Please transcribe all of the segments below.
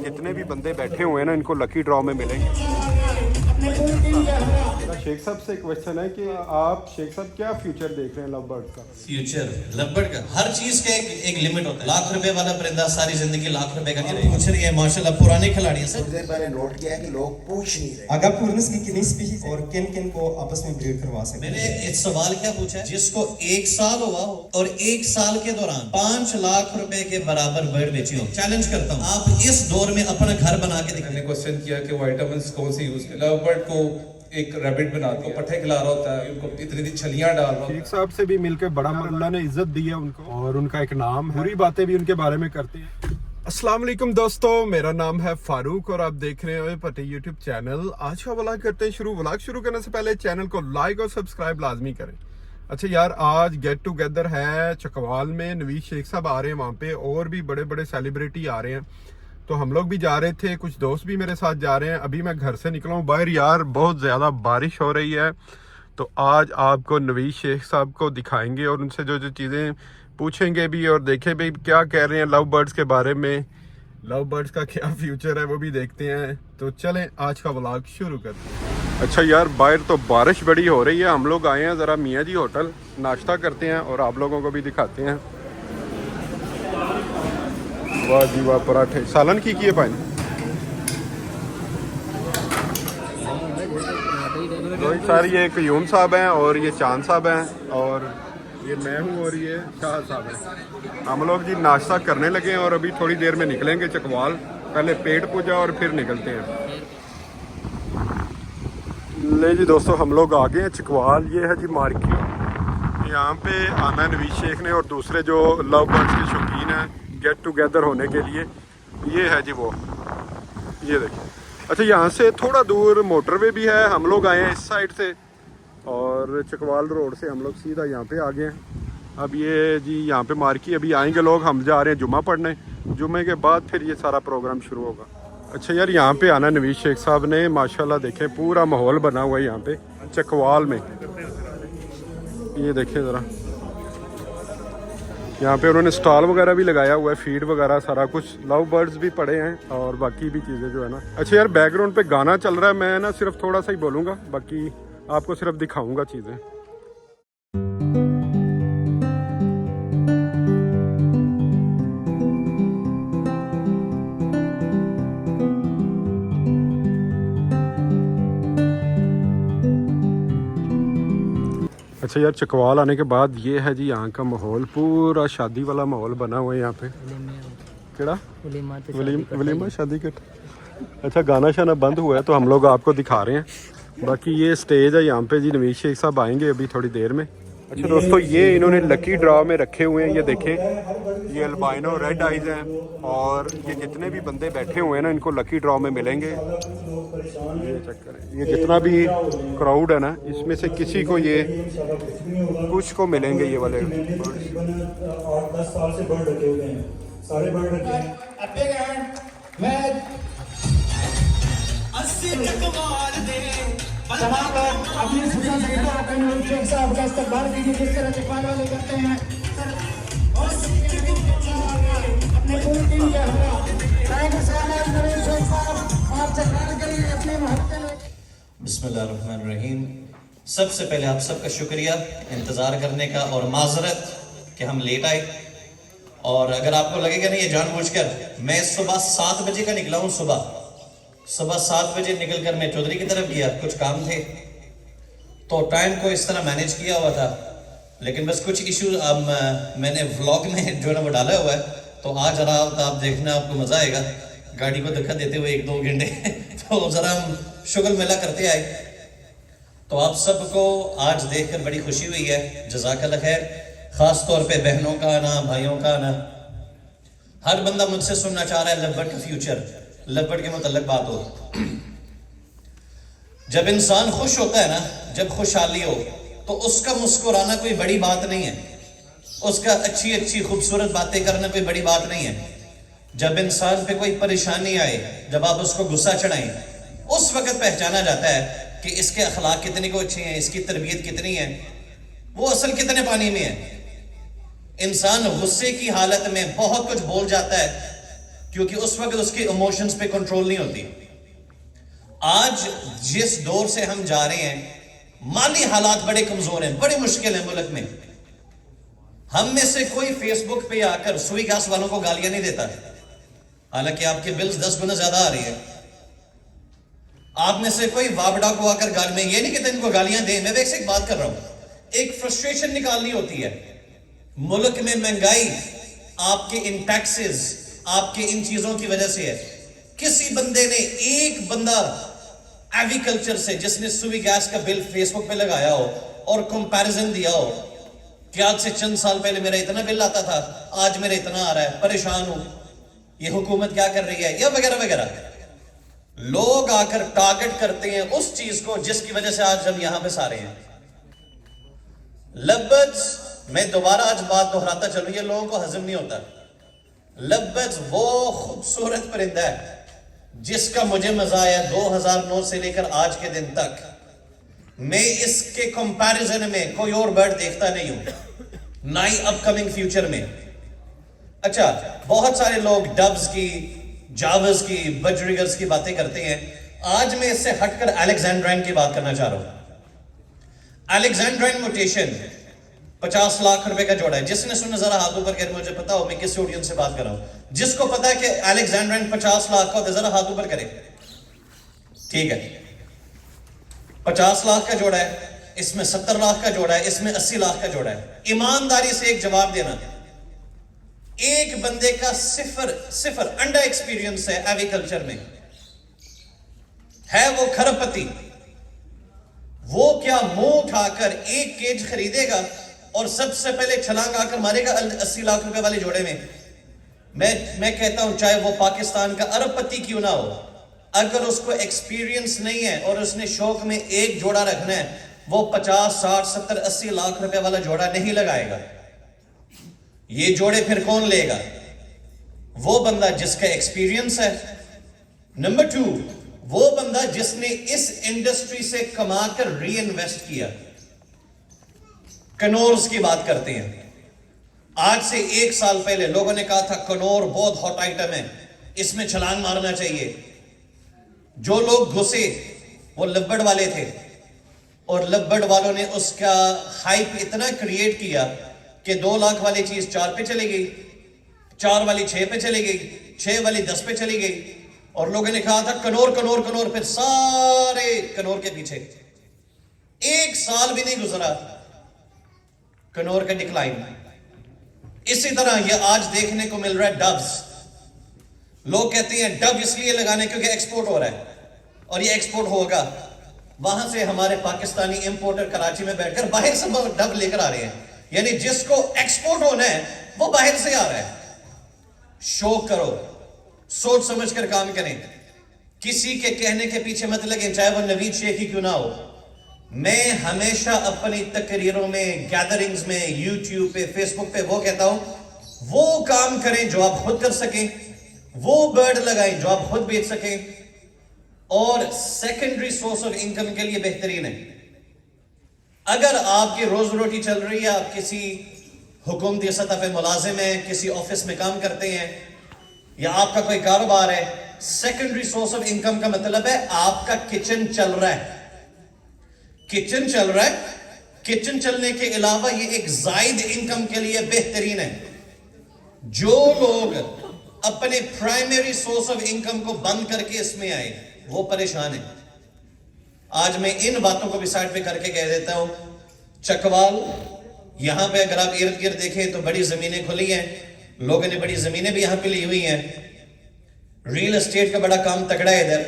जितने भी बंदे बैठे हुए हैं ना इनको लकी ड्रॉ में मिलेंगे। शेख साहब से क्वेश्चन है कि आप शेख साहब क्या फ्यूचर देख रहे हैं लव बर्ड का? फ्यूचर लव बर्ड का हर चीज का एक लिमिट होता है। लाख रुपए वाला परिंदा सारी जिंदगी लाख रुपए का नहीं रहेगा। पूछ रही है माशाल्लाह पुराने खिलाड़ी हैं सर। मैंने नोट किया है कि लोग पूछ नहीं रहे अगर पूर्णस की कितनी स्पीशीज और किन किन को आपस में ब्रीड करवा सकते हैं? मैंने एक सवाल क्या पूछा है, जिसको 1 साल हुआ हो और 1 साल के दौरान 5 लाख रुपए के बराबर बर्ड बेची हो, चैलेंज करता हूँ आप इस दौर में अपना घर बना के दिखाएं। मैंने क्वेश्चन किया कि विटामिन कौन से यूज कर, लव बर्ड को एक रैबिट बना के पट्टे खिला रहा होता है, उनको इतनी छलियां डाल रहा होता है। शेख साहब से भी मिलकर बड़ा अल्लाह ने इज्जत दी है उनको और उनका एक नाम है, बुरी बातें भी उनके बारे में करते हैं। अस्सलाम वालेकुम दोस्तों, मेरा नाम है फारूक और आप देख रहे हैं पट्टी यूट्यूब चैनल। आज का व्लॉग करते हैं शुरू। व्लॉग शुरू करने से पहले चैनल को लाइक और सब्सक्राइब लाजमी करें। अच्छा यार, आज गेट टुगेदर है चकवाल में, नवीद शेख साहब आ रहे हैं वहाँ पे और भी बड़े बड़े सेलिब्रिटी आ रहे हैं, तो हम लोग भी जा रहे थे, कुछ दोस्त भी मेरे साथ जा रहे हैं। अभी मैं घर से निकला हूँ बाहर, यार बहुत ज़्यादा बारिश हो रही है, तो आज आपको नवीद शेख साहब को दिखाएंगे और उनसे जो जो चीज़ें पूछेंगे भी और देखें भी क्या कह रहे हैं लव बर्ड्स के बारे में, लव बर्ड्स का क्या फ्यूचर है वो भी देखते हैं। तो चलें आज का व्लॉग शुरू करते हैं। अच्छा यार, बाहर तो बारिश बड़ी हो रही है, हम लोग आए हैं ज़रा मियाँ जी होटल, नाश्ता करते हैं और आप लोगों को भी दिखाते हैं। वाह जी वाह, पराठे सालन की किए पाए। रोहित सर, ये कयूम साहब हैं और ये चांद साहब हैं और ये मैं हूँ और ये शाह साहब हैं। हम लोग जी नाश्ता करने लगे हैं और अभी थोड़ी देर में निकलेंगे चकवाल। पहले पेट पूजा और फिर निकलते हैं। ले जी दोस्तों, हम लोग आ गए हैं चकवाल। ये है जी मार्केट, यहाँ पे आना है नवीद शेख ने और दूसरे जो लव बर्ड्स के शौकीन हैं गेट टुगेदर होने के लिए। ये है जी वो, ये देखिए। अच्छा, यहाँ से थोड़ा दूर मोटरवे भी है, हम लोग आए हैं इस साइड से और चकवाल रोड से हम लोग सीधा यहाँ पे आ गए हैं। अब ये जी यहाँ पे मार्की, अभी आएंगे लोग, हम जा रहे हैं जुम्मा पढ़ने, जुम्मे के बाद फिर ये सारा प्रोग्राम शुरू होगा। अच्छा यार, यहाँ पे आना नवीद शेख साहब ने, माशाल्लाह देखें पूरा माहौल बना हुआ है यहाँ पे चकवाल में। ये देखें ज़रा, यहाँ पे उन्होंने स्टॉल वगैरह भी लगाया हुआ है, फीड वगैरह सारा कुछ, लव बर्ड्स भी पड़े हैं और बाकी भी चीज़ें जो है ना। अच्छा यार, बैकग्राउंड पे गाना चल रहा है, मैं ना सिर्फ थोड़ा सा ही बोलूँगा, बाकी आपको सिर्फ दिखाऊँगा चीज़ें। अच्छा यार, चकवाल आने के बाद ये है जी यहाँ का माहौल, पूरा शादी वाला माहौल बना हुआ है यहाँ पे। केड़ा वलीमा शादी कट। अच्छा, गाना शाना बंद हुआ है तो हम लोग आपको दिखा रहे हैं। बाकी ये स्टेज है यहाँ पे जी, नवीद शेख साहब आएंगे अभी थोड़ी देर में। अच्छा दोस्तों, ये इन्होंने लकी ड्रॉ में रखे हुए हैं, ये देखें, ये अल्बाइनो रेड आइज हैं और ये जितने भी बंदे बैठे हुए हैं ना इनको लकी ड्रॉ में मिलेंगे। ये चेक करें, ये जितना भी क्राउड है ना, इसमें से किसी को ये कुछ को मिलेंगे ये वाले। 8-10 साल से बर्ड रखे हुए हैं, सारे बर्ड रखे हैं। तमाम लोग अपनी खुशियों से नवीद शेख साहब का इस्तकबाल कीजिए जिस तरह चकवाल वाले करते हैं। अपने पूरी टीम के हमरा नवीद शेख साहब आप चकवाल के लिए अपने महत्व। बिस्मिल्लाहिर्रहमानिर्रहीम। सबसे पहले आप सबका शुक्रिया इंतज़ार करने का और माजरत कि हम लेट आए। और अगर आपको लगेगा नहीं ये जानबूझकर, मैं सुबह 7 बजे का निकला हूँ। सुबह 7 बजे निकल कर मैं चौधरी की तरफ गया, कुछ काम थे तो टाइम को इस तरह मैनेज किया हुआ था, लेकिन बस कुछ इशू अब मैंने व्लॉग में जो है वो डाला हुआ है, तो आज रहा होता, आप देखना आपको मज़ा आएगा गाड़ी को धक्का देते हुए 1-2 घंटे तो ज़रा हम शुगल मेला करते आए। तो आप सबको आज देखकर बड़ी खुशी हुई है, जज़ाकल्लाह खैर। ख़ास तौर पे बहनों का आना, भाइयों का आना। हर बंदा मुझसे सुनना चाह रहा है लव बर्ड का फ्यूचर, लव बर्ड के मुतल्लिक़ बात हो। जब इंसान खुश होता है ना, जब खुशहाली हो, तो उसका मुस्कुराना कोई बड़ी बात नहीं है, उसका अच्छी अच्छी खूबसूरत बातें करना कोई बड़ी बात नहीं है। जब इंसान पे कोई परेशानी आए, जब आप उसको गुस्सा चढ़ाएं, उस वक्त पहचाना जाता है कि इसके अखलाक कितने को अच्छे हैं, इसकी तरबियत कितनी है, वो असल कितने पानी में है। इंसान गुस्से की हालत में बहुत कुछ बोल जाता है, کیونکہ اس وقت اس کے ایموشنز پہ کنٹرول نہیں ہوتی. آج جس دور سے ہم جا رہے ہیں, مالی حالات بڑے کمزور ہیں, بڑے مشکل ہیں ملک میں. ہم میں سے کوئی فیس بک پہ آ کر سوئی گیس والوں کو گالیاں نہیں دیتا, حالانکہ آپ کے بلز 10 گنا زیادہ آ رہی ہے. آپ میں سے کوئی وابڈا کو آ کر میں یہ نہیں کہتا ان کو گالیاں دیں, میں ایک بات کر رہا ہوں, ایک فرسٹریشن نکالنی ہوتی ہے. ملک میں مہنگائی آپ کے ان ٹیکسز, آپ کے ان چیزوں کی وجہ سے ہے. کسی بندے نے, ایک بندہ ایگریکلچر سے جس نے سوئی گیس کا بل فیس بک پہ لگایا ہو اور کمپیریزن دیا ہو کہ آج سے چند سال پہلے میرا اتنا بل آتا تھا, آج میرا اتنا آ رہا ہے, پریشان ہوں, یہ حکومت کیا کر رہی ہے, یا وغیرہ وغیرہ. لوگ آ کر ٹارگٹ کرتے ہیں اس چیز کو جس کی وجہ سے آج ہم یہاں پہ سارے ہیں. لبز, میں دوبارہ آج بات دہراتا چلوں, یہ لوگوں کو ہضم نہیں ہوتا. لبز وہ خوبصورت پرندہ ہے جس کا مجھے مزہ آیا 2009 سے لے کر آج کے دن تک. میں اس کے کمپیریزن میں کوئی اور برڈ دیکھتا نہیں ہوں, نہ ہی اپ کمنگ فیوچر میں. اچھا, بہت سارے لوگ ڈبز کی, جاوز کی, بجریگرز کی باتیں کرتے ہیں. آج میں اس سے ہٹ کر الیگزینڈرائن کی بات کرنا چاہ رہا ہوں. الیگزینڈرائن موٹیشن 50 لاکھ روپے کا جوڑا ہے. جس نے سنا ذرا ہاتھ اوپر کر, مجھے پتا ہو میں کس آڈینس سے بات کر رہا ہوں. جس کو پتا ہے کہ الیگزینڈرائن 50 لاکھ کا ہوتا ہے ذرا ہاتھ اوپر کرے. ٹھیک ہے, 50 لاکھ کا جوڑا ہے, اس میں 70 لاکھ کا جوڑا ہے, اس میں 80 لاکھ کا جوڑا ہے. ایمانداری سے ایک جواب دینا, ایک بندے کا صفر انڈر ایکسپیرینس ہے ایگریکلچر میں, ہے وہ کھرب پتی, وہ کیا منہ اٹھا کر 1 کیج خریدے گا اور سب سے پہلے چھلانگ آ کر مارے گا 80 لاکھ روپے والے جوڑے میں. میں کہتا ہوں چاہے وہ پاکستان کا ارب پتی کیوں نہ ہو, اگر اس کو ایکسپیرینس نہیں ہے اور اس نے شوق میں ایک جوڑا رکھنا ہے, وہ 50, 60, 70, 80 لاکھ روپے والا جوڑا نہیں لگائے گا. یہ جوڑے پھر کون لے گا؟ وہ بندہ جس کا ایکسپیرینس ہے. نمبر 2, وہ بندہ جس نے اس انڈسٹری سے کما کر ری انویسٹ کیا. کنورز کی بات کرتے ہیں. آج سے 1 سال پہلے لوگوں نے کہا تھا کنور بہت ہاٹ آئٹم ہے, اس میں چھلانگ مارنا چاہیے. جو لوگ گھسے وہ لبڑ والے تھے, اور لبڑ والوں نے اس کا ہائپ اتنا کریٹ کیا کہ 2 لاکھ والی چیز 4 پہ چلی گئی, 4 والی 6 پہ چلی گئی, 6 والی 10 پہ چلی گئی, اور لوگوں نے کہا تھا کنور کنور کنور, پھر سارے کنور کے پیچھے. 1 سال بھی نہیں گزرا, کنور کا ڈکلائن. اسی طرح یہ آج دیکھنے کو مل رہا ہے ڈبز. لوگ کہتے ہیں ڈب اس لیے لگانے کیونکہ ایکسپورٹ ہو رہا ہے, اور یہ ایکسپورٹ ہوگا. وہاں سے ہمارے پاکستانی امپورٹر کراچی میں بیٹھ کر باہر سے ڈب لے کر آ رہے ہیں. یعنی جس کو ایکسپورٹ ہونا ہے وہ باہر سے آ رہا ہے. شوق کرو, سوچ سمجھ کر کام کریں, کسی کے کہنے کے پیچھے مت لگیں, چاہے وہ نوید شیخ ہی کیوں نہ ہو. میں ہمیشہ اپنی تقریروں میں, گیدرنگز میں, یوٹیوب پہ, فیس بک پہ وہ کہتا ہوں, وہ کام کریں جو آپ خود کر سکیں, وہ برڈ لگائیں جو آپ خود بیچ سکیں, اور سیکنڈری سورس آف انکم کے لیے بہترین ہے. اگر آپ کی روز روٹی چل رہی ہے, آپ کسی حکومتی سطح پہ ملازم ہیں, کسی آفس میں کام کرتے ہیں, یا آپ کا کوئی کاروبار ہے, سیکنڈری سورس آف انکم کا مطلب ہے آپ کا کچن چل رہا ہے. کچن چل رہا ہے, کچن چلنے کے علاوہ یہ ایک زائد انکم کے لیے بہترین ہے. جو لوگ اپنے پرائمری سورس آف انکم کو بند کر کے اس میں آئے وہ پریشان ہیں. آج میں ان باتوں کو بھی سائڈ پہ کر کے کہہ دیتا ہوں. چکوال, یہاں پہ اگر آپ ارد گرد دیکھیں تو بڑی زمینیں کھلی ہیں, لوگوں نے بڑی زمینیں بھی یہاں پہ لی ہوئی ہیں. ریل اسٹیٹ کا بڑا کام تگڑا ہے ادھر,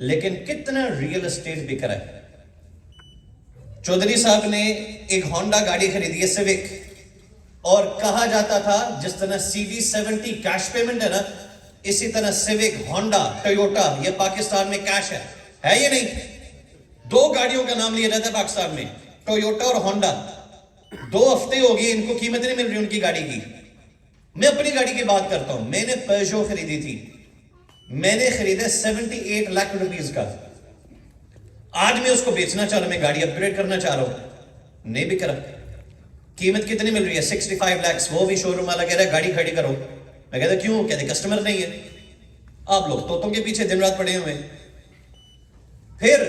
لیکن کتنا ریل اسٹیٹ بک رہا ہے. چودھری صاحب نے ایک ہونڈا گاڑی خریدی ہے, سیوک, اور کہا جاتا تھا جس طرح CV70 کیش پیمنٹ ہے نا, اسی طرح سیوک, ہونڈا, ٹویوٹا یہ پاکستان میں کیش ہے یہ نہیں. 2 گاڑیوں کا نام لیا جاتا ہے پاکستان میں, ٹویوٹا اور ہونڈا. 2 ہفتے ہو گئے ان کو قیمت نہیں مل رہی ان کی گاڑی کی. میں اپنی گاڑی کی بات کرتا ہوں, میں نے پیجو خریدی تھی, میں نے خریدا 78 لاکھ روپیز کا. آج میں اس کو بیچنا چاہ رہا ہوں, میں گاڑی اپ گریڈ کرنا چاہ رہا ہوں, نہیں بک رہا. قیمت کتنی مل رہی ہے؟ 65 لاکھ. وہ بھی شو روم والا کہہ رہا ہے گاڑی کھڑی کرو. میں کہتا کیوں؟ کہتے کسٹمر نہیں ہے. آپ لوگ طوطوں کے پیچھے دن رات پڑے ہوئے ہیں. پھر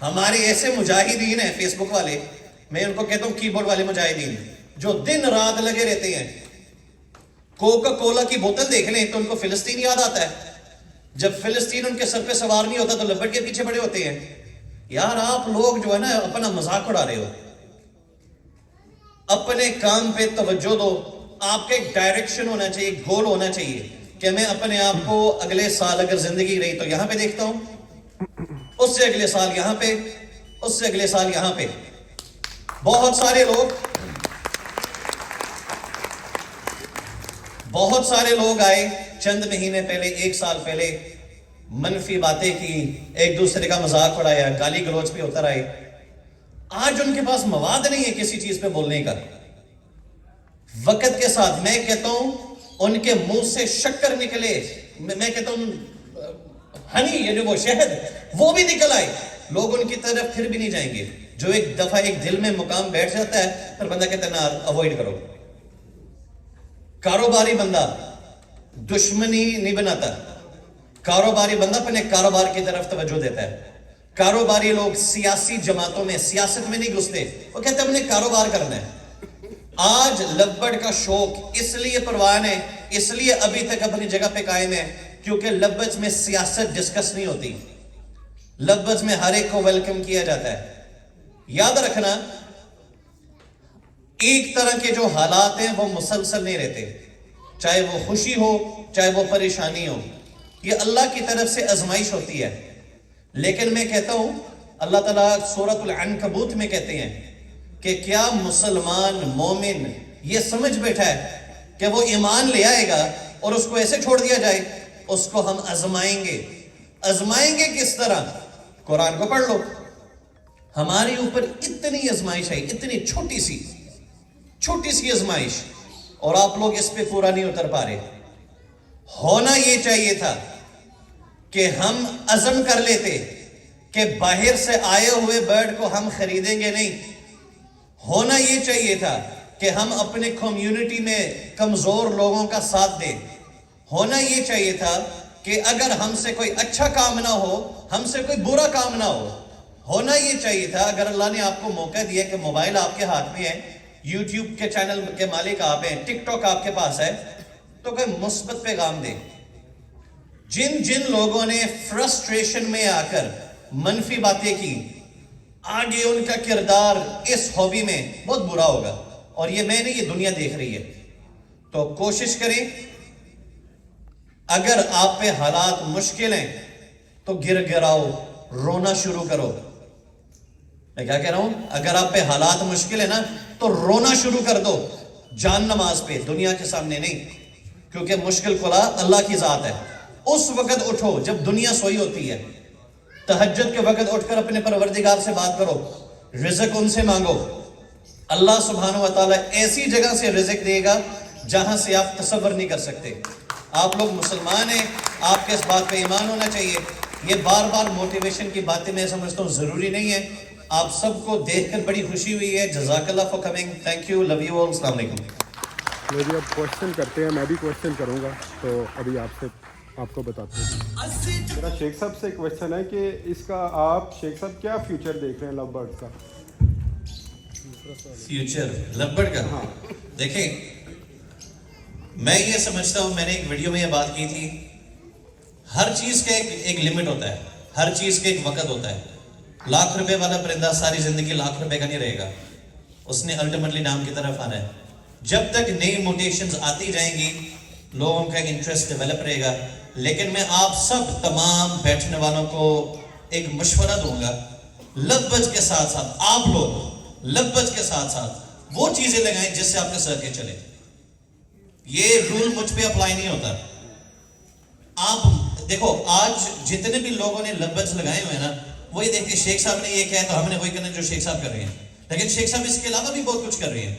ہمارے ایسے مجاہدین ہیں فیس بک والے, میں ان کو کہتا ہوں کی بورڈ والے مجاہدین, جو دن رات لگے رہتے ہیں. کوکا کولا کی بوتل دیکھ لیں تو ان کو فلسطین یاد آتا ہے. جب فلسطین ان کے سر پہ سوار نہیں ہوتا تو لپٹ کے پیچھے پڑے ہوتے ہیں. یار آپ لوگ جو ہے نا اپنا مذاق اڑا رہے ہو. اپنے کام پہ توجہ دو. آپ کا ایک ڈائریکشن ہونا چاہیے, ایک گول ہونا چاہیے کہ میں اپنے آپ کو اگلے سال اگر زندگی رہی تو یہاں پہ دیکھتا ہوں, اس سے اگلے سال یہاں پہ, اس سے اگلے سال یہاں پہ. بہت سارے لوگ آئے چند مہینے پہلے, ایک سال پہلے, منفی باتیں کی, ایک دوسرے کا مذاق اڑایا, گالی گلوچ پہ اتر آئے. آج ان کے پاس مواد نہیں ہے کسی چیز پہ بولنے کا. وقت کے ساتھ میں کہتا ہوں ان کے منہ سے شکر نکلے, میں کہتا ہوں ہنی یعنی وہ شہد وہ بھی نکل آئے, لوگ ان کی طرف پھر بھی نہیں جائیں گے. جو ایک دفعہ ایک دل میں مقام بیٹھ جاتا ہے پھر بندہ کہتا ہے نا اوائڈ کرو. کاروباری بندہ دشمنی نہیں بناتا, کاروباری بندہ اپنے کاروبار کی طرف توجہ دیتا ہے. کاروباری لوگ سیاسی جماعتوں میں, سیاست میں نہیں گھستے, وہ کہتے ہیں ہم نے کاروبار کرنا ہے. آج لبڑ کا شوق اس لیے پروان ہے, اس لیے ابھی تک اپنی جگہ پہ قائم ہے, کیونکہ لبج میں سیاست ڈسکس نہیں ہوتی. لبج میں ہر ایک کو ویلکم کیا جاتا ہے. یاد رکھنا ایک طرح کے جو حالات ہیں وہ مسلسل نہیں رہتے, چاہے وہ خوشی ہو چاہے وہ پریشانی ہو. یہ اللہ کی طرف سے آزمائش ہوتی ہے. لیکن میں کہتا ہوں اللہ تعالیٰ سورۃ العنکبوت میں کہتے ہیں کہ کیا مسلمان مومن یہ سمجھ بیٹھا ہے کہ وہ ایمان لے آئے گا اور اس کو ایسے چھوڑ دیا جائے؟ اس کو ہم آزمائیں گے. آزمائیں گے کس طرح؟ قرآن کو پڑھ لو. ہمارے اوپر اتنی آزمائش ہے, اتنی چھوٹی سی آزمائش, اور آپ لوگ اس پہ پورا نہیں اتر پا رہے. ہونا یہ چاہیے تھا کہ ہم عزم کر لیتے کہ باہر سے آئے ہوئے برڈ کو ہم خریدیں گے نہیں. ہونا یہ چاہیے تھا کہ ہم اپنے کمیونٹی میں کمزور لوگوں کا ساتھ دیں. ہونا یہ چاہیے تھا کہ اگر ہم سے کوئی اچھا کام نہ ہو, ہم سے کوئی برا کام نہ ہو. ہونا یہ چاہیے تھا اگر اللہ نے آپ کو موقع دیا کہ موبائل آپ کے ہاتھ میں ہے, یوٹیوب کے چینل کے مالک آپ ہیں, ٹک ٹاک آپ کے پاس ہے, تو کوئی مثبت پیغام دیں. جن لوگوں نے فرسٹریشن میں آ کر منفی باتیں کی, آگے ان کا کردار اس ہابی میں بہت برا ہوگا. اور یہ میں نہیں, یہ دنیا دیکھ رہی ہے. تو کوشش کریں, اگر آپ پہ حالات مشکل ہیں تو گر گراؤ, رونا شروع کرو. میں کیا کہہ رہا ہوں, اگر آپ پہ حالات مشکل ہے نا تو رونا شروع کر دو. جان نماز پہ, دنیا کے سامنے نہیں, کیونکہ مشکل کلا اللہ کی ذات ہے. اس وقت اٹھو جب دنیا سوئی ہوتی ہے. تہجد کے وقت اٹھ کر اپنے پروردگار سے بات کرو, رزق ان سے مانگو. اللہ سبحانہ و تعالیٰ ایسی جگہ سے رزق دے گا جہاں سے آپ تصور نہیں کر سکتے. آپ لوگ مسلمان ہیں, آپ کے اس بات پہ ایمان ہونا چاہیے. یہ بار بار موٹیویشن کی باتیں میں سمجھتا ہوں ضروری نہیں ہے. آپ سب کو دیکھ کر بڑی خوشی ہوئی ہے. جزاک اللہ for coming. Thank you, love you all. السلام علیکم. میں بھی اب کوشچن کرتے ہیں, میں بھی کوشچن کروں گا, تو ابھی آپ کو بتاتے ہیں. میرا شیخ صاحب سے کوشچن ہے کہ اس کا آپ شیخ صاحب کیا فیوچر دیکھ رہے ہیں لو برڈ کا؟ فیوچر لو برڈ کا؟ ہاں دیکھیں, میں یہ سمجھتا ہوں, میں نے ایک ویڈیو میں یہ بات کی تھی, ہر چیز کا ایک لمٹ ہوتا ہے, ہر چیز کا ایک وقت ہوتا ہے. لاکھ روپے والا پرندہ ساری زندگی لاکھ روپے کا نہیں رہے گا, اس نے الٹیمیٹلی نام کی طرف آنا ہے. جب تک نئی موٹیشنز آتی جائیں گی لوگوں کا انٹرسٹ ڈیولپ رہے گا. لیکن میں آپ سب تمام بیٹھنے والوں کو ایک مشورہ دوں گا, لبج کے ساتھ ساتھ آپ لوگ لبج کے ساتھ ساتھ وہ چیزیں لگائیں جس سے آپ کے سر کے چلے. یہ رول مجھ پہ اپلائی نہیں ہوتا. آپ دیکھو آج جتنے بھی لوگوں نے لبج لگائے ہوئے ہیں نا, وہی دیکھیں شیخ صاحب نے یہ کہا تو ہم نے وہی کرنا جو شیخ صاحب کر رہے ہیں. لیکن شیخ صاحب اس کے علاوہ بھی بہت کچھ کر رہے ہیں.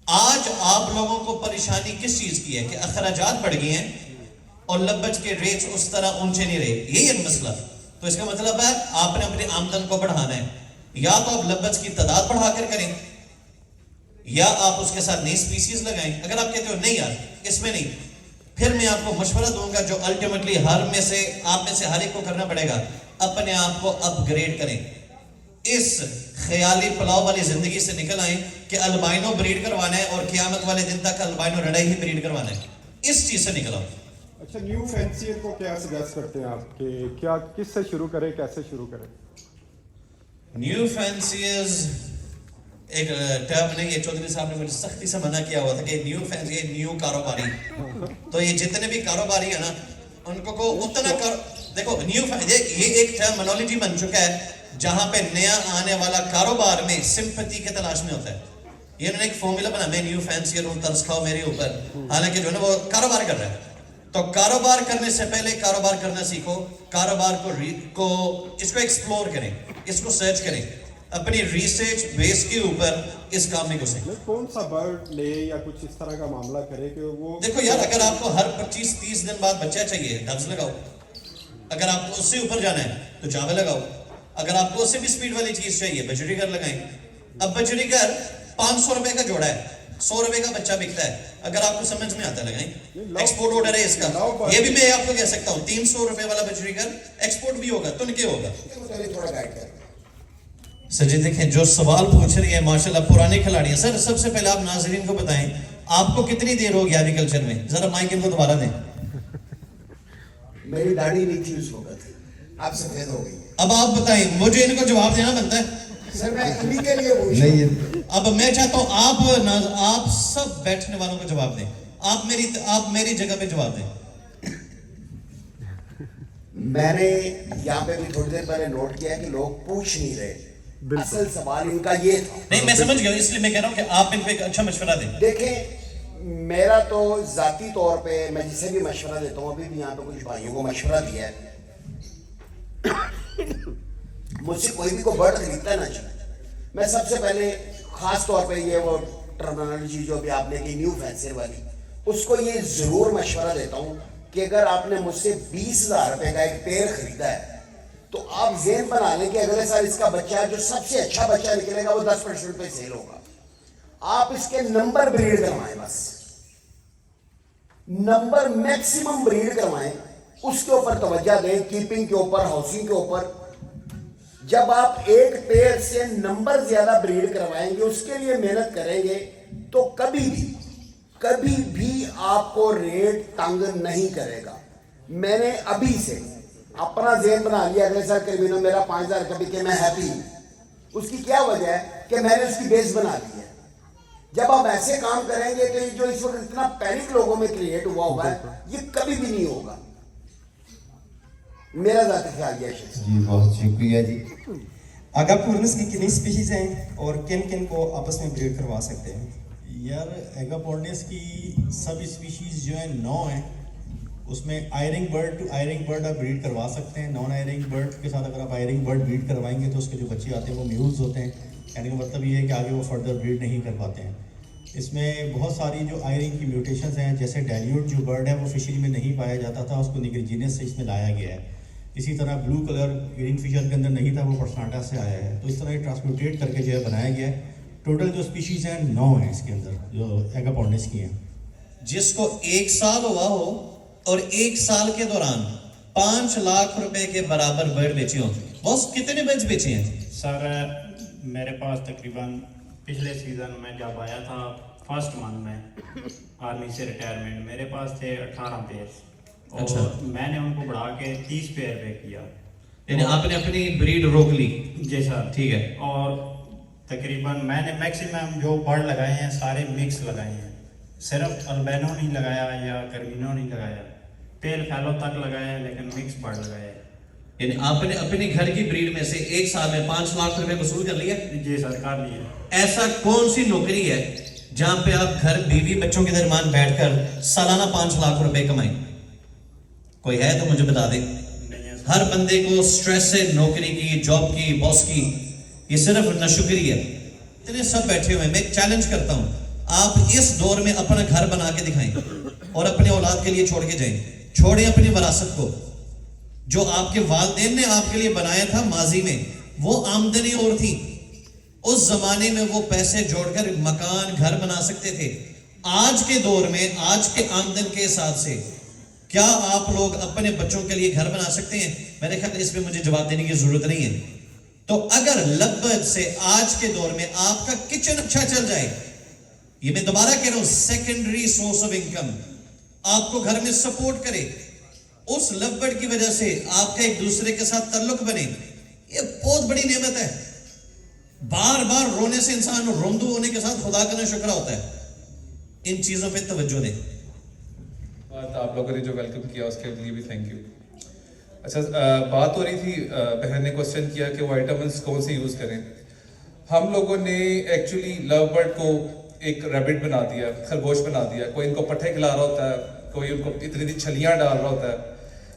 آج آپ لوگوں کو پریشانی کس چیز کی ہے کہ اخراجات بڑھ گئی ہیں اور لبج کے ریٹس اس طرح اونچے نہیں رہے, یہی ہے مسئلہ. تو اس کا مطلب ہے آپ نے اپنی آمدن کو بڑھانا ہے. یا تو آپ لبج کی تعداد بڑھا کر کریں, یا آپ اس کے ساتھ نئی سپیسیز لگائیں. اگر آپ کہتے ہو نہیں یار اس میں نہیں, پھر میں آپ کو مشورہ دوں گا جو الٹیمیٹلی آپ میں سے ہر ایک کو کرنا پڑے گا. اپنے آپ کو اپ گریڈ کریں. اس خیالی پلاؤ والی زندگی سے نکل آئیں کہ البائنو بریڈ کروانا ہے اور قیامت والے دن تک البائنو رڈائی ہی بریڈ کروانا ہے. اس چیز سے نکل آؤ. اچھا, نیو فینسیئر کو کیا سجیسٹ کرتے ہیں آپ کہ کیا کس سے شروع کریں, کیسے شروع کریں؟ نیو فینسیئرز ایک ٹرم نہیں, یہ چودھری صاحب نے مجھے سختی سے منع کیا ہوا تھا کہ نیو فینسی, نیو کاروباری. تو یہ جتنے بھی کاروباری ہیں نا ان کو اتنا دیکھو نیو یہ ایک ٹرمنالوجی بن چکا ہے جہاں پہ نیا آنے والا کاروبار میں سمپتی کے تلاش میں ہوتا ہے. یہ انہوں نے ایک فارمولا بنا, میں نیو فینسیئر ہوں, ترس کھاؤ میرے اوپر. حالانکہ جو ہے نا وہ کاروبار کر رہا ہے. تو کاروبار کرنے سے پہلے کاروبار کرنا سیکھو. کاروبار کو اس کو ایکسپلور کریں, اس کو سرچ کریں, اپنی ریسرچ بیس کے اوپر اس کام میں گھسیں. کون سا برڈ لے یا کچھ اس طرح کا معاملہ کرے کہ وہ دیکھو یار, اگر آپ کو ہر 25-30 دن بعد بچہ چاہیے, ڈبز لگاؤ. اگر آپ کو اس سے اوپر جانا ہے تو جاوا لگاؤ. اگر آپ کو اس سے بھی سپیڈ والی چیز چاہیے, بجری گھر لگائیں. اب بجری گھر 500 روپے کا جوڑا ہے, 100 روپے کا بچہ بکتا ہے. اگر آپ کو سمجھ میں آتا ہے لگائیں. ایکسپورٹ آرڈر ہے اس کا. یہ بھی میں آپ کو کہہ سکتا ہوں 300 روپے والا بجری گھر ایکسپورٹ بھی ہوگا, تنکے ہوگا. تھوڑا گائیڈ کر. سر جی دیکھیں, جو سوال پوچھ رہی ہے ماشاءاللہ پرانے کھلاڑی ہیں. سر سب سے پہلے آپ ناظرین کو بتائیں آپ کو کتنی دیر ہو گیا ایگریکلچر میں؟ ذرا مائک ان کو دوبارہ دیں. میری داڑھی نہیں تھی اس وقت, آپ سفید ہو گئی ہے. اب آپ بتائیں, مجھے ان کو جواب دینا بنتا ہے. سر میں انہی کے لیے پوچھ رہا ہوں. اب میں چاہتا ہوں آپ سب بیٹھنے والوں کو جواب دیں. آپ میری جگہ پہ جواب دیں. میں نے یہاں پہ بھی تھوڑی دیر پہلے نوٹ کیا کہ لوگ پوچھ نہیں رہے. اصل سوال ان کا یہ تھا. نہیں میں سمجھ گیا, اس لیے میں کہہ رہا ہوں کہ آپ ان کو ایک اچھا مشورہ دیں. دیکھیں, میرا تو ذاتی طور پہ میں جسے بھی مشورہ دیتا ہوں, ابھی بھی یہاں پہ کچھ بھائیوں کو مشورہ دیا ہے, مجھ سے کوئی بھی کو برڈ خریدتا نہ چاہے. میں سب سے پہلے خاص طور پہ یہ وہ ٹرمنالوجی جو بھی آپ نے کی نیو فینسر والی, اس کو یہ ضرور مشورہ دیتا ہوں کہ اگر آپ نے مجھ سے 20,000 روپے کا ایک پیر خریدا ہے تو آپ ذہن بنا لیں کہ اگلے سال اس کا بچہ جو سب سے اچھا بچہ نکلے گا وہ 10% پہ سیل ہوگا. آپ اس کے نمبر بریڈ کروائیں, بس نمبر میکسیمم بریڈ کروائیں, اس کے اوپر توجہ دیں, کیپنگ کے اوپر, ہاؤسنگ کے اوپر. جب آپ ایک پیر سے نمبر زیادہ بریڈ کروائیں گے, اس کے لیے محنت کریں گے, تو کبھی بھی آپ کو ریٹ تنگ نہیں کرے گا. میں نے ابھی سے اپنا ذہن بنا لیا, اگلے سال کرمینو میرا 5,000 کا بکے, میں ہیپی ہوں. اس کی کیا وجہ ہے کہ میں نے اس کی بیس بنا لی ہے. جب آپ ایسے کام کریں گے تو جو اس وقت اتنا پینک لوگوں میں کریٹ ہوا ہوا ہے, یہ کبھی بھی نہیں ہوگا. میرا ذاتی خیال یہ ہے. جی بہت شکریہ جی. اگاپورنس کی کتنی سپیشیز ہیں اور کن کن کو آپس میں بریڈ کروا سکتے ہیں؟ یار ایگاپورنس کی سب اسپیشیز جو ہیں 9 ہیں. اس میں آئرنگ برڈ ٹو آئرنگ برڈ آپ بریڈ کروا سکتے ہیں. نان آئرنگ برڈ کے ساتھ اگر آپ آئرنگ برڈ بریڈ کروائیں گے تو اس کے جو بچے آتے ہیں وہ میوز ہوتے ہیں. یعنی کہ مطلب یہ ہے کہ آگے وہ فردر بریڈ نہیں کر پاتے ہیں. اس میں بہت ساری جو آئرنگ کی میوٹیشنز ہیں, جیسے ڈیلیوٹ جو برڈ ہے وہ فشری میں نہیں پایا جاتا تھا, اس کو نیگریجینس سے اس میں لایا گیا ہے. اسی طرح بلو کلر گرین فشر کے اندر نہیں تھا, وہ پرسناٹا سے آیا ہے. تو اس طرح یہ ٹرانسمیوٹیٹ کر کے جو ہے بنایا گیا ہے. ٹوٹل جو اسپیشیز ہیں 9 ہیں اس کے اندر جو ایگاپورنس کی ہیں. جس کو 1 سال ہوا ہو اور 1 سال کے دوران 5 لاکھ روپے کے برابر برڈ بیچے ہوں, بس کتنے برڈ بیچے ہیں؟ سر میرے پاس تقریباً پچھلے سیزن میں جب آیا تھا فرسٹ منتھ میں آرمی سے ریٹائرمنٹ, میرے پاس تھے 18 پیر, اور میں نے ان کو بڑھا کے 30 پیر پہ کیا. یعنی آپ نے اپنی بریڈ روک لی؟ جی سر, ٹھیک ہے. اور تقریباً میں نے میکسیمم جو برڈ لگائے ہیں سارے مکس لگائے ہیں, صرف البینو نہیں لگایا یا کرمینو نہیں لگایا, پیل فیلو تک لگایا لیکن مکس برڈ لگایا. یعنی آپ نے اپنی گھر کی بریڈ میں سے 1 سال میں 5 لاکھ روپے وصول کر لیا؟ جی سر کر لیے. ایسا کون سی نوکری ہے جہاں پہ آپ گھر بیوی بچوں کے درمیان بیٹھ کر سالانہ 5 لاکھ روپے کمائیں؟ کوئی ہے تو مجھے بتا دیں. ہر بندے کو سٹریس ہے نوکری کی, جاب کی, باس کی, یہ صرف ناشکری ہے. اتنے سب بیٹھے ہوئے, میں ایک چیلنج کرتا ہوں, آپ اس دور میں اپنا گھر بنا کے دکھائیں اور اپنے اولاد کے لیے چھوڑ کے جائیں. چھوڑیں اپنی وراثت کو, جو آپ کے والدین نے آپ کے لیے بنایا تھا ماضی میں, وہ آمدنی اور تھی. اس زمانے میں وہ پیسے جوڑ کر مکان گھر بنا سکتے تھے. आज के दौर में, आज के आमदन के हिसाब से क्या आप लोग अपने बच्चों के लिए घर बना सकते हैं? मेरे ख्याल इस पे मुझे जवाब देने की जरूरत नहीं है। तो अगर लबद से आज के दौर में आपका किचन अच्छा चल जाए, ये मैं दोबारा कह रहा हूं, सेकेंडरी सोर्स ऑफ इनकम आपको घर में सपोर्ट करे, उस लबड की वजह से आपका एक दूसरे के साथ ताल्लुक बने, ये बहुत बड़ी नेमत है। बार बार रोने से इंसान रोंदू होने के साथ खुदा का शुक्र होता है। इन चीजों पे तवज्जो दें। बात आप लोगों ने जो वेलकम किया उसके लिए भी थैंक यू। अच्छा, बात हो रही थी, बहन ने क्वेश्चन किया कि वो विटामिन्स कौन से यूज़ करें। हम लोगों ने एक्चुअली लव बर्ड को एक रैबिट बना दिया, खरगोश बना दिया। कोई इनको पट्ठे खिला रहा होता है, कोई उनको इतनी छलियाँ डाल रहा होता है।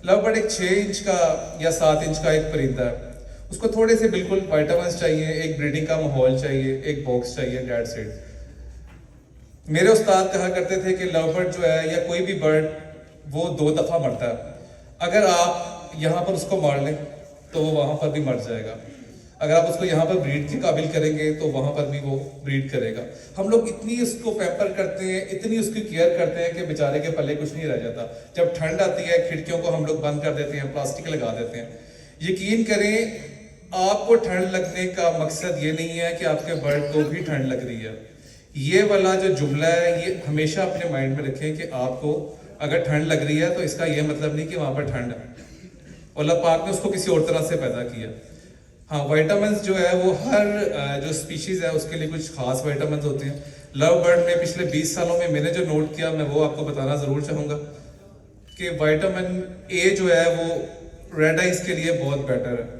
लव बर्ड एक 6 इंच का या 7 इंच का एक परिंदा है, उसको थोड़े से बिल्कुल विटामिन्स चाहिए, एक ब्रीडिंग का माहौल चाहिए, एक बॉक्स चाहिए, डेट सेट। मेरे उस्ताद कहा करते थे कि लव बर्ड जो है या कोई भी बर्ड वो 2 दफ़ा मरता है। अगर आप यहाँ पर उसको मार लें तो वो वहाँ पर भी मर जाएगा। अगर आप उसको यहाँ पर ब्रीड के काबिल करेंगे तो वहाँ पर भी वो ब्रीड करेगा। हम लोग इतनी उसको पैम्पर करते हैं, इतनी उसकी केयर करते हैं कि बेचारे के पल्ले कुछ नहीं रह जाता। जब ठंड आती है खिड़कियों को हम लोग बंद कर देते हैं, प्लास्टिक लगा देते हैं। यकीन करें, आपको ठंड लगने का मकसद ये नहीं है कि आपके बर्ड को भी ठंड लग रही है। ये वाला जो जुमला है ये हमेशा अपने माइंड में रखें कि आपको अगर ठंड लग रही है तो इसका ये मतलब नहीं कि वहाँ पर ठंड है। अल्लाह पाक ने उसको किसी और तरह से पैदा किया। हाँ, विटामिन्स जो है वो हर जो स्पीशीज़ है उसके लिए कुछ खास विटामिन्स होते हैं। लव बर्ड में पिछले 20 सालों में मैंने जो नोट किया मैं वो आपको बताना ज़रूर चाहूँगा कि विटामिन ए जो है वो रेड आइज के लिए बहुत बेटर है।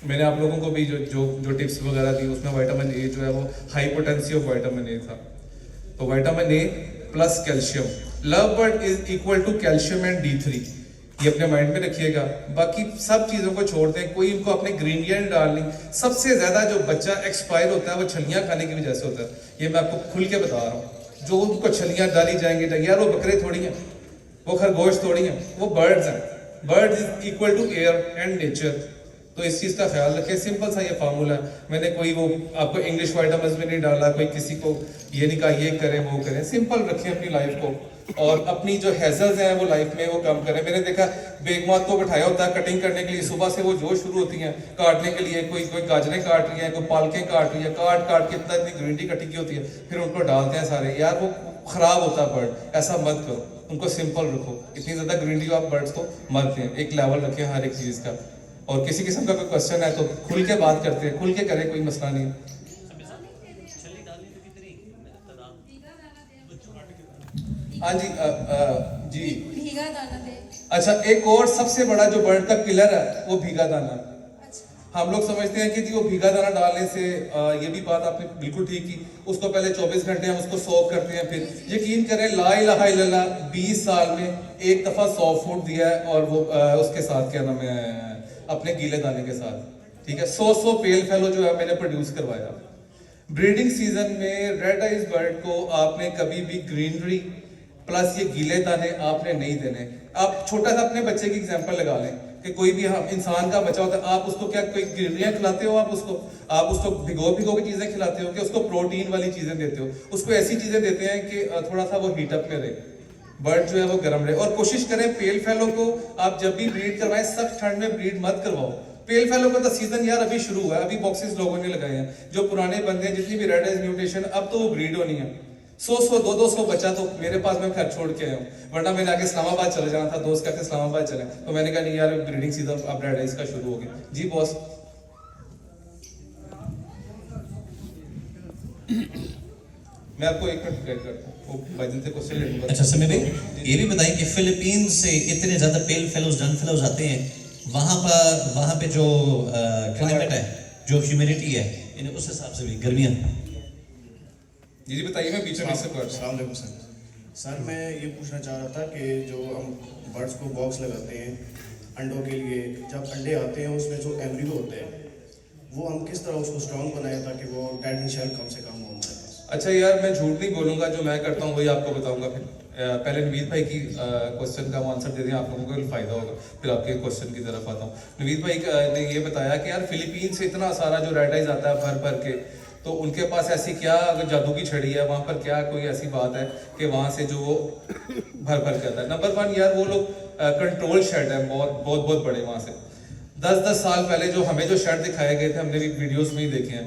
मैंने आप लोगों को भी जो टिप्स वगैरह दी उसमें विटामिन ए जो है वो high potency of vitamin A था। तो vitamin A plus calcium, love bird is equal to calcium and D3, ये अपने माइंड में रखिएगा। बाकी सब चीज़ों को छोड़ दें, कोई इनको अपने ग्रीनियन डालनी। सबसे ज़्यादा जो बच्चा एक्सपायर होता है वो छलियाँ खाने की वजह से होता है, ये मैं आपको खुल के बता रहा हूँ। जो उनको छलियाँ डाली जाएंगी, यार वो बकरे थोड़ी हैं, वो खरगोश थोड़ी हैं, वो बर्ड्स हैं। Bird is equal to air and nature. तो इस चीज़ का ख्याल रखें। सिंपल सा ये फार्मूला है। मैंने कोई वो आपको इंग्लिश विटामिन्स में नहीं डाला, कोई किसी को ये नहीं कहा ये करें वो करें। सिंपल रखें अपनी लाइफ को और अपनी जो हैजल्स हैं वो लाइफ में वो कम करें। मैंने देखा बेगमात को बैठाया होता है कटिंग करने के लिए, सुबह से वो जो शुरू होती हैं काटने के लिए, कोई गाजरें काट रही है, कोई पालकें काट रही है, काट के इतनी ग्रीन टी इकट्ठी की होती है, फिर उनको डालते हैं सारे। यार वो खराब होता है बर्ड, ऐसा मत करो, उनको सिंपल रखो। इतनी ज़्यादा ग्रीन टी आप बर्ड्स को मरते हैं। एक लेवल रखें हर एक चीज़ का। और किसी किस्म का कोई क्वेश्चन है तो खुल के बात करते हैं, खुल के करें, कोई मसला नहीं। हाँ जी, जी भीगा दाना दे। अच्छा, एक और सबसे बड़ा जो बर्ड का किलर है वो भीगा दाना। हम लोग समझते हैं कि जी वो भीगा दाना डालने से ये भी बात आपने बिल्कुल ठीक की, उसको पहले 24 घंटे हम उसको सॉक करते हैं। फिर यकीन करें ला इलाहा इल्लल्लाह 20 साल में एक दफ़ा सॉफ्ट फूड दिया है और वो उसके साथ क्या नाम है अपने गीले दाने के साथ, ठीक है। 100 पेल फेलो जो है मैंने प्रोड्यूस करवाया। ब्रीडिंग सीजन में रेड आइज बर्ड को आपने कभी भी ग्रीनरी प्लस ये गीले दाने आपने नहीं देने। आप छोटा सा अपने बच्चे की एग्जांपल लगा लें कि कोई भी हम इंसान का बच्चा होता है, आप उसको क्या कोई ग्रीनरियाँ खिलाते हो? आप उसको भिगो के चीज़ें खिलाते हो कि उसको प्रोटीन वाली चीज़ें देते हो? उसको ऐसी चीज़ें देते हैं कि थोड़ा सा वो हीटअप में रहे, बर्ड जो है वो गर्म रहे। और कोशिश करें पेल फेलो को आप जब भी ब्रीड करवाएं सख्त ठंड में ब्रीड मत करवाओ। पेल फेलो का तो सीजन यार अभी शुरू हुआ है, अभी बॉक्सेस लोगों ने लगाए हैं। जो पुराने बंदे हैं जितनी भी रेड आइज म्यूटेशन, अब तो वो ब्रीड होनी है। 100-200 बच्चा तो मेरे पास मैं घर छोड़ के आया हूँ, वरना मैंने आगे इस्लामाबाद चले जाना था। दोस्त कहते इस्लामाबाद चले, तो मैंने कहा नहीं यार ब्रीडिंग सीजन अब रेड आइज का शुरू हो गया। जी बॉस, मैं आपको एक मिनट गाइड करता हूँ, भाई से क्वेश्चन ले लूंगा। अच्छा समय भाई, ये भी बताइए कि फिलीपींस से इतने ज़्यादा पेल फेलोज डन फेलोज आते हैं, वहाँ पे जो क्लाइमेट है, जो ह्यूमिडिटी है, उस हिसाब से भी गर्मियाँ। जी बताइए, मैं बीच में सर मैं ये पूछना चाह रहा था कि जो हम बर्ड्स को बॉक्स लगाते हैं अंडों के लिए, जब अंडे आते हैं उसमें जो एम्ब्रियो होते हैं वो हम किस तरह उसको स्ट्रॉन्ग बनाएं ताकि वो डेड इन शेल कम से कम हो हमारे पास। अच्छा यार, मैं झूठ नहीं बोलूँगा, जो मैं करता हूँ वही आपको बताऊँगा। फिर पहले नवीद भाई की क्वेश्चन का आंसर दे दें, आप लोगों को फ़ायदा होगा। फिर आपके क्वेश्चन की तरफ आता हूँ। नवीद भाई ने ये बताया कि यार फिलीपीन से इतना सारा जो रेड आइज आता है भर के, तो उनके पास ऐसी क्या अगर जादू की छड़ी है, वहाँ पर क्या कोई ऐसी बात है कि वहाँ से जो वो भर भर के आता है। नंबर 1 यार, वो लोग कंट्रोल शेड है बहुत बड़े वहाँ से। 10 साल पहले जो हमें जो शेड दिखाए गए थे, हमने भी वीडियोस में ही देखे हैं,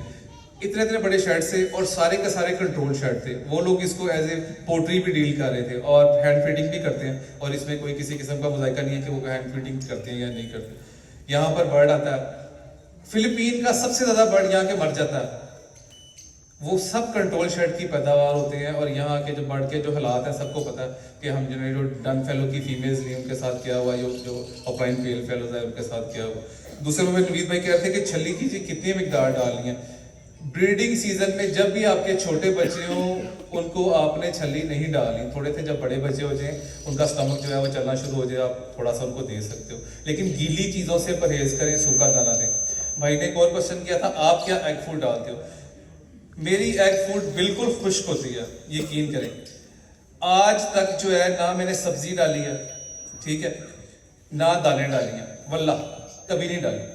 इतने बड़े शेड से, और सारे के सारे कंट्रोल शेड थे। वो लोग इसको एज ए पोट्री भी डील कर रहे थे और हैंड फीडिंग भी करते हैं, और इसमें कोई किसी किस्म का मुजायका नहीं है कि वो हैंड फीडिंग करते हैं या नहीं करते। यहाँ पर बर्ड आता है, फिलीपीन का सबसे ज्यादा बर्ड यहाँ के मर जाता है, वो सब कंट्रोल शेड की पैदावार होते हैं। और यहाँ के जो बर्ड के जो हालात हैं सबको पता है कि हम जो डन फेलो की फीमेल्स ली उनके साथ क्या हुआ, जो अपाइन पेल फेलोज है उनके साथ क्या हुआ। दूसरे में नवीद भाई कह रहे थे कि छली की कितनी मिकदार डालनी है। ब्रीडिंग सीजन में जब भी आपके छोटे बच्चे हों, उनको आपने छली नहीं डालनी। थोड़े से जब बड़े बच्चे हो जाएं, उनका स्टमक जो है वो चलना शुरू हो जाए, आप थोड़ा सा उनको दे सकते हो, लेकिन गीली चीज़ों से परहेज करें, सूखा दाना दें। भाई ने एक और क्वेश्चन किया था, आप क्या एग फूड डालते हो? मेरी एग फूड बिल्कुल खुश्क होती है, यकीन करें। आज तक जो है ना मैंने सब्जी डाली है, ठीक है, ना दालें डाली हैं, वल्लाह कभी नहीं डाली।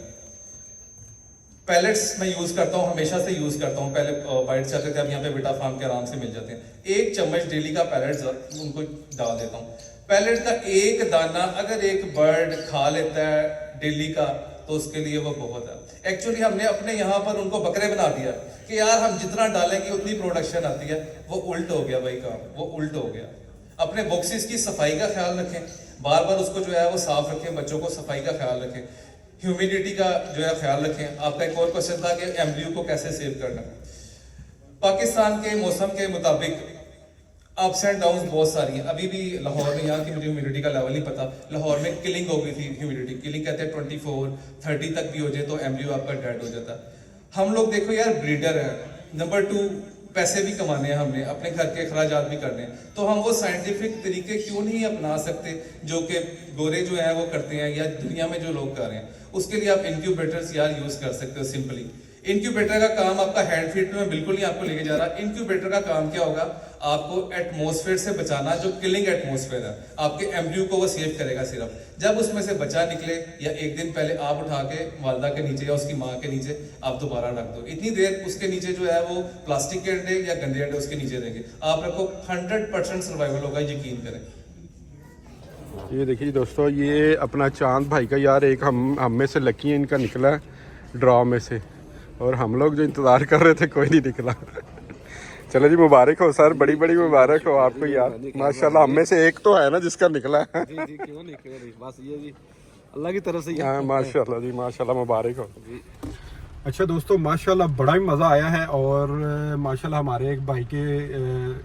पैलेट्स मैं यूज करता हूँ, हमेशा से यूज करता हूँ। पहले बाइट से आते थे, अब यहाँ पे बेटा फार्म के आराम से मिल जाते हैं। 1 चम्मच डेली का पैलेट उनको डाल देता हूँ। पैलेट का एक दाना अगर एक बर्ड खा लेता है डेली का, तो उसके लिए वो बहुत है। एक्चुअली हमने अपने यहाँ पर उनको बकरे बना दिया कि यार हम जितना डालेंगे उतनी प्रोडक्शन आती है। वो उल्ट हो गया भाई काम, वो उल्ट हो गया। अपने बॉक्सेस की सफाई का ख्याल रखें, बार बार उसको जो है वो साफ रखें, बच्चों को सफाई का ख्याल रखें, ह्यूमिडिटी का जो है ख्याल रखें। आपका एक और क्वेश्चन था कि एम्ब्रियो को कैसे सेव करना। पाकिस्तान के मौसम के मुताबिक अप्स एंड डाउन्स बहुत सारी हैं। अभी भी लाहौर में, यहाँ की मुझे ह्यूमिडिटी का लेवल नहीं पता, लाहौर में किलिंग हो गई थी ह्यूमिडिटी। किलिंग कहते हैं 24-30 तक भी हो जाए तो एम्ब्रियो आपका डेड हो जाता है। हम लोग देखो यार ब्रीडर है, नंबर 2 पैसे भी कमाने हैं हमने, अपने घर के अखराजात भी करने हैं, तो हम वो साइंटिफिक तरीके क्यों नहीं अपना सकते जो कि गोरे जो है वो करते हैं या दुनिया में जो लोग कर रहे हैं। उसके लिए आप इंक्यूबेटर्स यार यूज कर सकते हो। सिंपली इंक्यूबेटर का काम आपका हैंड फीड में बिल्कुल नहीं आपको लेके जा रहा। इंक्यूबेटर का काम क्या होगा, आपको एटमॉस्फेयर से बचाना, जो किलिंग एटमॉस्फेयर है, आपके एम्ब्रियो को वो सेव करेगा। सिर्फ जब उसमें से बच्चा निकले या एक दिन पहले आप उठा के वालदा के नीचे या उसकी माँ के नीचे आप दोबारा रख दो, इतनी देर उसके नीचे जो है वो प्लास्टिक के अंडे या गंदे अंडे उसके नीचे रहेंगे, आप रखो 100% सर्वाइवल होगा, यकीन करें। ये देखिए दोस्तों, ये अपना चांद भाई का यार एक हम में से लकी है, इनका निकला है ड्रॉ में से, और हम लोग जो इंतज़ार कर रहे थे कोई नहीं निकला। चलो जी, मुबारक हो सर, बड़ी बड़ी मुबारक हो आपको यार, माशाल्लाह। हम में से एक तो है ना जिसका निकला है। जी जी, क्यों नहीं, बस ये जी अल्लाह की तरफ से। हाँ माशाल्लाह जी, माशाल्लाह, मुबारक हो। अच्छा दोस्तों, माशाल्लाह बड़ा ही मज़ा आया है, और माशाल्लाह हमारे एक भाई के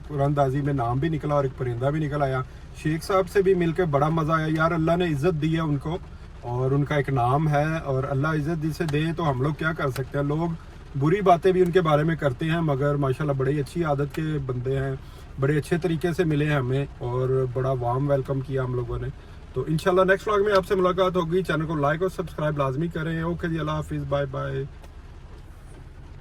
कुरानदाजी में नाम भी निकला और एक परिंदा भी निकल आया। शेख साहब से भी मिलकर बड़ा मज़ा आया यार, अल्लाह ने इज़्ज़त दी है उनको और उनका एक नाम है, और अल्लाह इज़्ज़त जिसे दे तो हम लोग क्या कर सकते हैं। लोग बुरी बातें भी उनके बारे में करते हैं, मगर माशाल्लाह बड़ी अच्छी आदत के बंदे हैं, बड़े अच्छे तरीके से मिले हैं हमें और बड़ा वार्म वेलकम किया हम लोगों ने। तो इंशाल्लाह नेक्स्ट व्लॉग में आपसे मुलाकात होगी। चैनल को लाइक और सब्सक्राइब लाजमी करें। ओके जी, अल्लाह हाफिज़, बाय बाय।